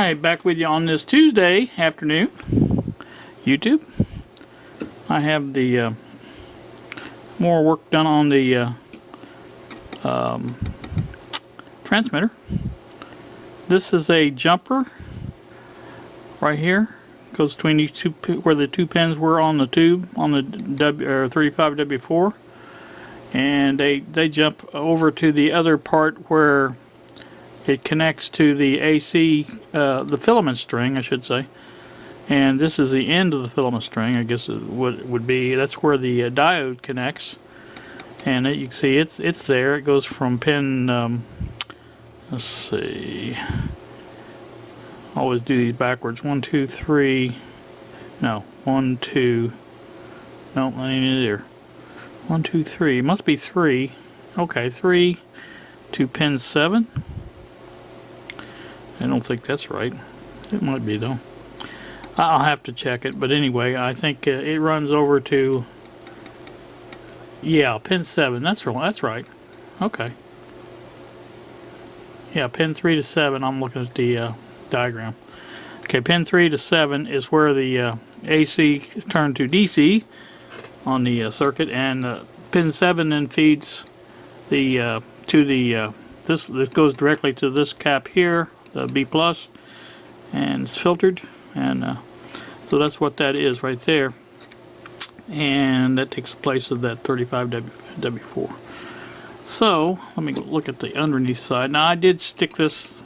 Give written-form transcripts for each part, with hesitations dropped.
Alright, back with you on this Tuesday afternoon, YouTube. I have the more work done on the transmitter. This is a jumper right here. Goes between these two, where the two pins were on the tube on the 35W4, and they jump over to the other part where it connects to the AC, the filament string, I should say. And this is the end of the filament string, I guess it would be. That's where the diode connects. And you can see it's there. It goes from pin, let's see. I always do these backwards. 1, 2, 3. No, 1, 2. No, not even there. 1, 2, 3. It must be 3. Okay, 3 to pin 7. I don't think that's right. It might be though. I'll have to check it, but anyway, I think it runs over to, yeah, pin 7. That's right. Okay. Yeah, pin 3 to 7. I'm looking at the diagram. Okay, pin 3 to 7 is where the AC is turned to DC on the circuit, and pin 7 then feeds the to the this goes directly to this cap here, the B+, and it's filtered, and so that's what that is right there, and that takes the place of that 35W4. So let me look at the underneath side. Now I did stick this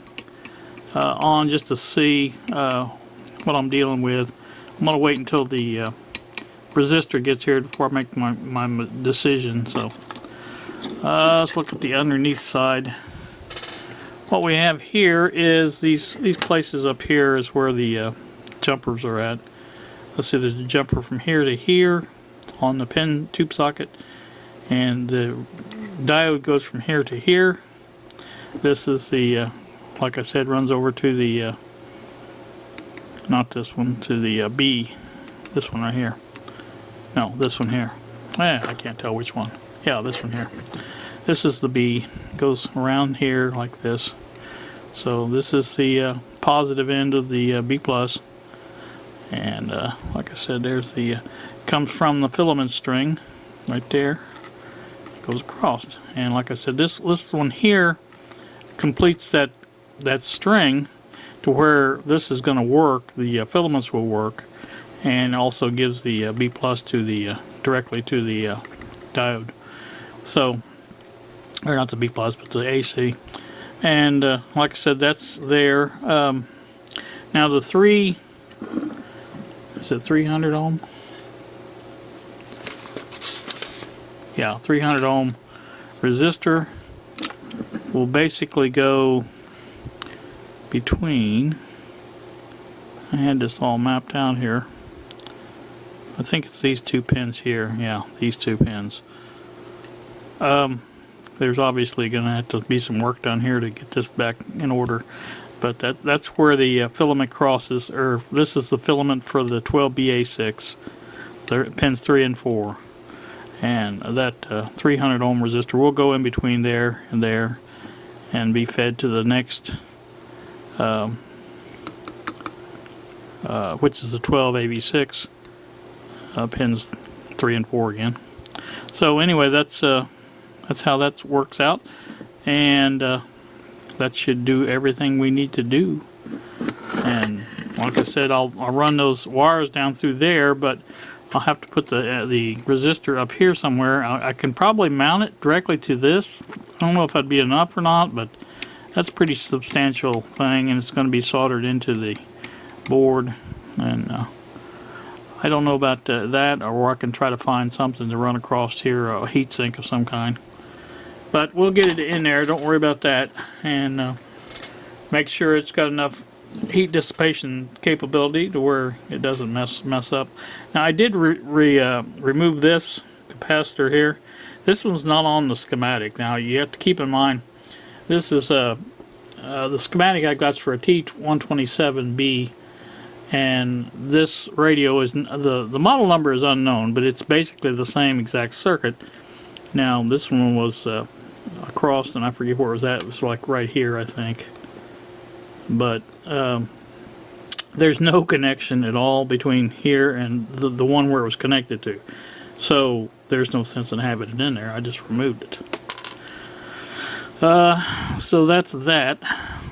on just to see what I'm dealing with. I'm going to wait until the resistor gets here before I make my decision. So let's look at the underneath side. What we have here is these places up here is where the jumpers are at. Let's see, there's a jumper from here to here on the pin tube socket, and the diode goes from here to here. This is the like I said, runs over to the not this one, to the B, this one right here. No, this one here. I can't tell which one. Yeah, this one here. This is the B. Goes around here like this. So this is the positive end of the B+, and like I said, there's the comes from the filament string right there. Goes across, and like I said, this one here completes that string to where this is going to work. The filaments will work, and also gives the B+ to the directly to the diode. So, or not the B+, but the AC. And like I said, that's there. Now the is it 300 ohm? Yeah, 300 ohm resistor will basically go between, I had this all mapped out here. I think it's these two pins here. Yeah, these two pins. There's obviously going to have to be some work done here to get this back in order, but that's where the filament crosses, or this is the filament for the 12BA6, pins 3 and 4, and that 300 ohm resistor will go in between there and be fed to the next, which is the 12AV6, pins 3 and 4 again. So anyway, that's how that works out, and that should do everything we need to do. And like I said, I'll run those wires down through there, but I'll have to put the resistor up here somewhere. I can probably mount it directly to this. I don't know if that'd be enough or not, but that's a pretty substantial thing, and it's going to be soldered into the board. And I don't know about that, or I can try to find something to run across here, a heat sink of some kind. But we'll get it in there, don't worry about that, and make sure it's got enough heat dissipation capability to where it doesn't mess up. Now I did remove this capacitor here. This one's not on the schematic. Now you have to keep in mind, this is the schematic I got for a T127B, and this radio is the model number is unknown, but it's basically the same exact circuit. Now this one was across, and I forget where it was at. It was like right here, I think. But there's no connection at all between here and the one where it was connected to. So there's no sense in having it in there. I just removed it. So that's that.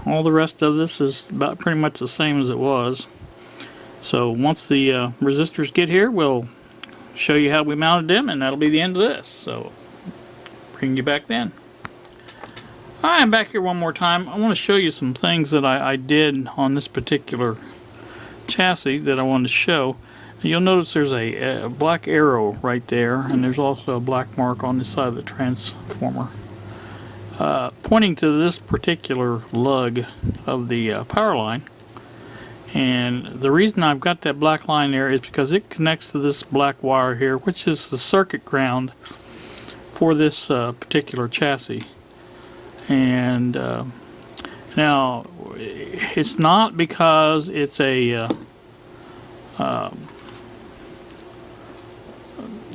All the rest of this is about pretty much the same as it was. So once the resistors get here, we'll show you how we mounted them, and that'll be the end of this. So bring you back then. Alright, I'm back here one more time. I want to show you some things that I did on this particular chassis that I wanted to show. You'll notice there's a black arrow right there, and there's also a black mark on the side of the transformer, pointing to this particular lug of the power line. And the reason I've got that black line there is because it connects to this black wire here, which is the circuit ground for this particular chassis. And now it's not because it's a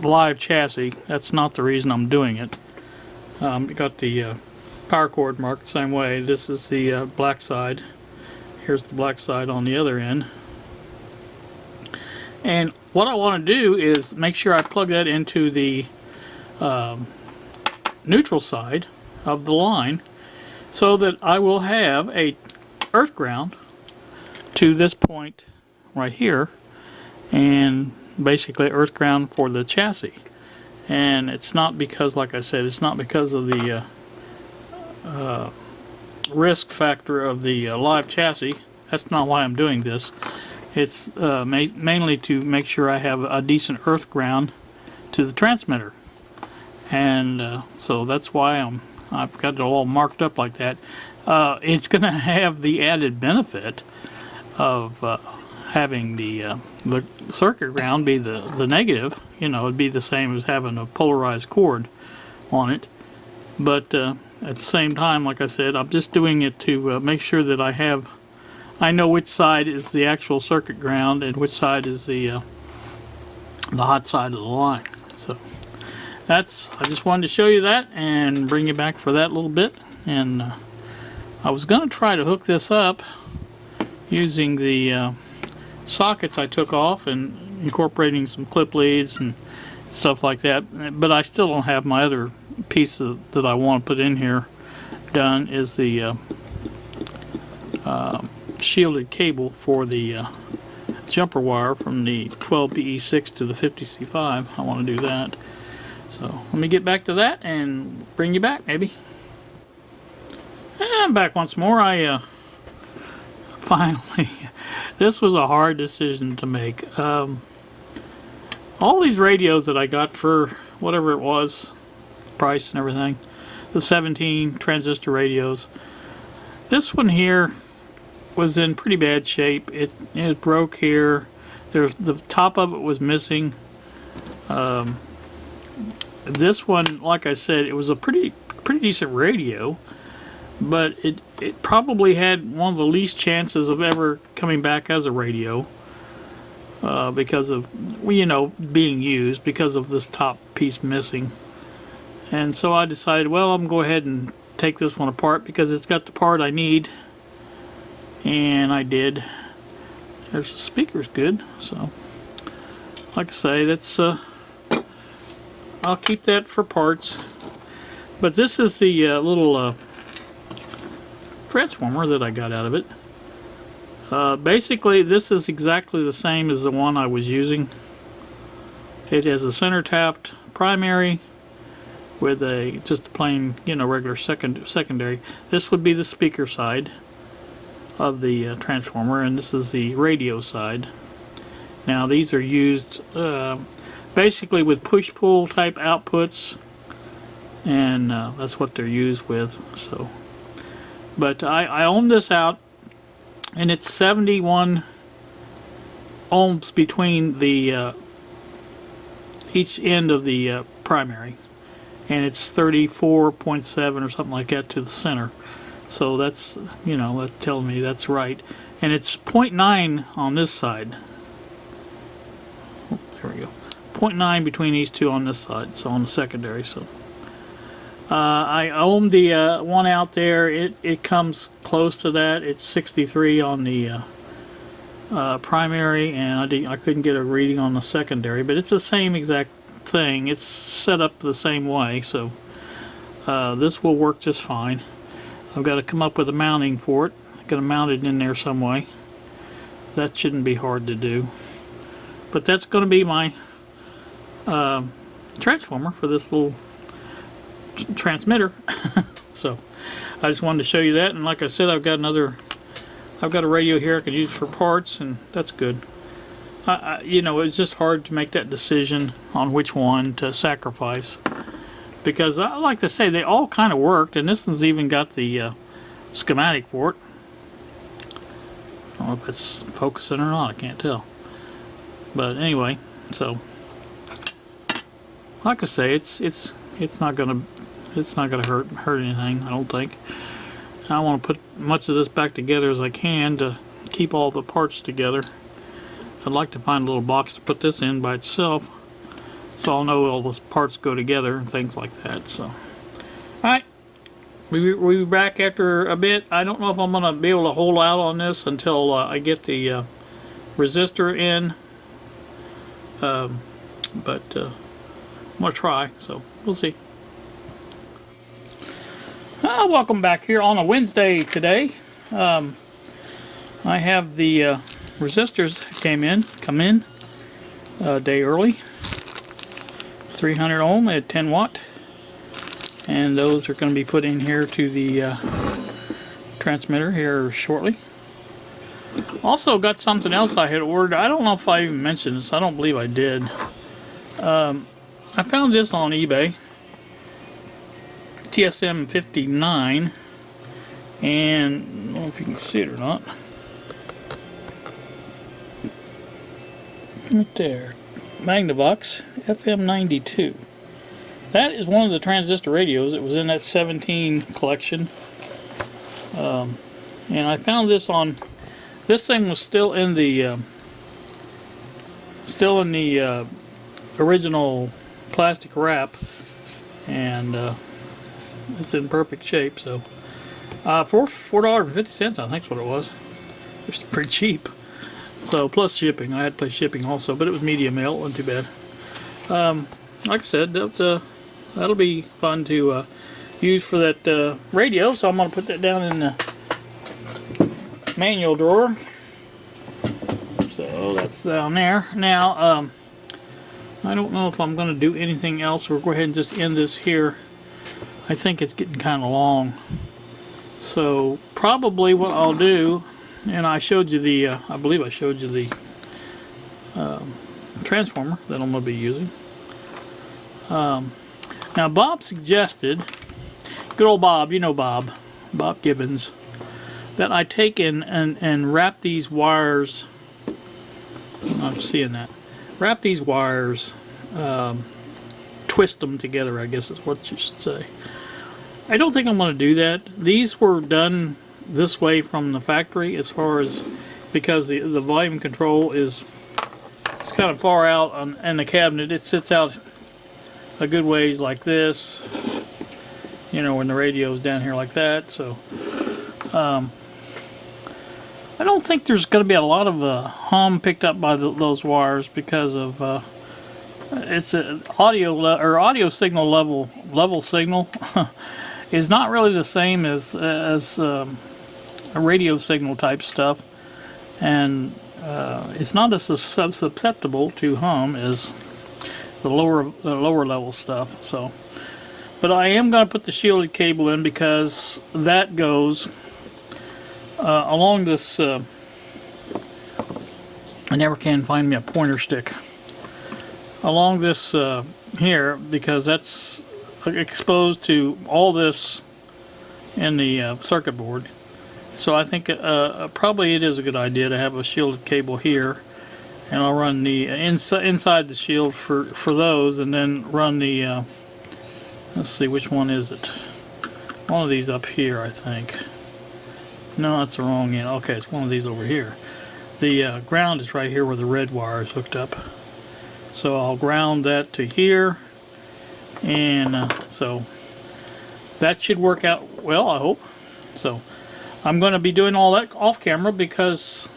live chassis. That's not the reason I'm doing it. Got the power cord marked the same way. This is the black side. Here's the black side on the other end. And what I want to do is make sure I plug that into the neutral side of the line, so that I will have a earth ground to this point right here, and basically earth ground for the chassis. And it's not because, like I said, it's not because of the risk factor of the live chassis. That's not why I'm doing this. It's mainly to make sure I have a decent earth ground to the transmitter, and so that's why I've got it all marked up like that. It's going to have the added benefit of having the circuit ground be the negative. You know, it'd be the same as having a polarized cord on it, but at the same time, like I said, I'm just doing it to make sure that I know which side is the actual circuit ground and which side is the hot side of the line. So I just wanted to show you that and bring you back for that little bit. And I was going to try to hook this up using the sockets I took off and incorporating some clip leads and stuff like that, but I still don't have my other piece that I want to put in here done, is the shielded cable for the jumper wire from the 12BE6 to the 50C5. I want to do that. So let me get back to that and bring you back maybe. And I'm back once more. I finally, this was a hard decision to make. All these radios that I got for whatever it was, price and everything, the 17 transistor radios, this one here was in pretty bad shape. It broke here. The top of it was missing. This one, like I said, it was a pretty decent radio, but it probably had one of the least chances of ever coming back as a radio, because of, you know, being used, because of this top piece missing. And so I decided, well, I'm going to go ahead and take this one apart because it's got the part I need. And I did. There's the speaker's good. So, like I say, that's I'll keep that for parts. But this is the little transformer that I got out of it. Basically, this is exactly the same as the one I was using. It has a center tapped primary with a just plain, you know, regular secondary. This would be the speaker side of the transformer, and this is the radio side. Now these are used basically with push-pull type outputs, and that's what they're used with. So, but I own this out, and it's 71 ohms between the each end of the primary, and it's 34.7 or something like that to the center. So that's, you know, that tells me that's right. And it's 0.9 on this side. Oh, there we go. 0.9 between these two on this side, so on the secondary. So I own the one out there. It comes close to that. It's 63 on the primary, and I couldn't get a reading on the secondary, but it's the same exact thing. It's set up the same way, so this will work just fine. I've got to come up with a mounting for it. I'm going to mount it in there some way. That shouldn't be hard to do. But that's going to be my transformer for this little transmitter. So I just wanted to show you that, and like I said, I've got a radio here I could use for parts, and that's good. You know, it's just hard to make that decision on which one to sacrifice, because I like to say they all kind of worked, and this one's even got the schematic for it. I don't know if it's focusing or not, I can't tell. But anyway, so like I say, it's not gonna hurt anything, I don't think. I want to put much of this back together as I can to keep all the parts together. I'd like to find a little box to put this in by itself, so I'll know all the parts go together and things like that. So, alright, we'll be back after a bit. I don't know if I'm going to be able to hold out on this until I get the resistor in, but I'm going to try, so we'll see. Welcome back here on a Wednesday today. I have the resistors come in a day early. 300 ohm at 10 watt, and those are going to be put in here to the transmitter here shortly. Also got something else I had ordered. I don't know if I even mentioned this. I don't believe I did. I found this on eBay. TSM 59, and I don't know if you can see it or not. Right there, Magnavox FM 92. That is one of the transistor radios that was in that 17 collection. And I found this on. This thing was still in the original plastic wrap, and it's in perfect shape. So for $4.50, I think is what it was. It was pretty cheap. So plus shipping, I had to pay shipping also, but it was medium mail. It wasn't too bad. Like I said, that'll be fun to use for that radio. So I'm going to put that down in the manual drawer. So that's down there. Now I don't know if I'm going to do anything else. We'll go ahead and just end this here. I think it's getting kind of long. So probably what I'll do, and I showed you the, I believe I showed you the transformer that I'm going to be using. Now Bob suggested, good old Bob, you know Bob Gibbons, that I take and wrap these wires, I'm seeing that, wrap these wires, twist them together, I guess is what you should say. I don't think I'm going to do that. These were done this way from the factory, as far as, because the volume control is kind of far out in the cabinet. It sits out a good ways like this, you know, when the radio's down here like that. So I don't think there's going to be a lot of hum picked up by those wires, because of it's an audio signal level signal is not really the same as a radio signal type stuff, and it's not as susceptible to hum as the lower level stuff. So, but I am going to put the shielded cable in, because that goes along this. I never can find me a pointer stick along this here, because that's exposed to all this in the circuit board. So I think probably it is a good idea to have a shielded cable here, and I'll run the inside the shield for those, and then run the let's see, which one is it? One of these up here, I think. No, that's the wrong end. Okay, it's one of these over here. The ground is right here where the red wire is hooked up. So I'll ground that to here, and so that should work out well, I hope. So I'm going to be doing all that off camera, because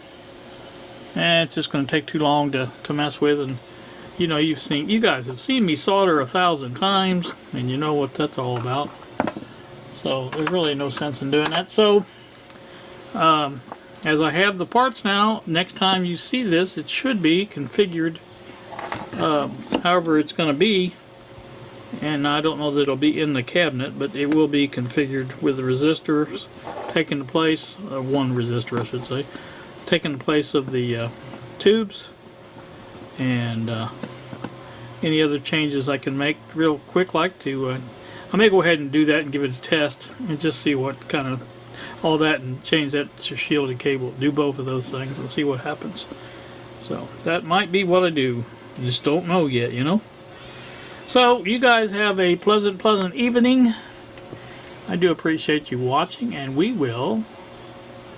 and it's just going to take too long to mess with. And you know, you guys have seen me solder 1,000 times, and you know what that's all about. So there's really no sense in doing that. So as I have the parts now, next time you see this, it should be configured however it's going to be. And I don't know that it'll be in the cabinet, but it will be configured with the resistors taking the place, one resistor I should say, taking the place of the tubes, and any other changes I can make real quick, like to I may go ahead and do that and give it a test and just see what kind of all that, and change that to shielded cable, do both of those things and see what happens. So that might be what I do. I just don't know yet, you know. So you guys have a pleasant evening. I do appreciate you watching, and we will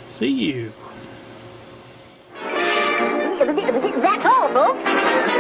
see you. That's all, folks.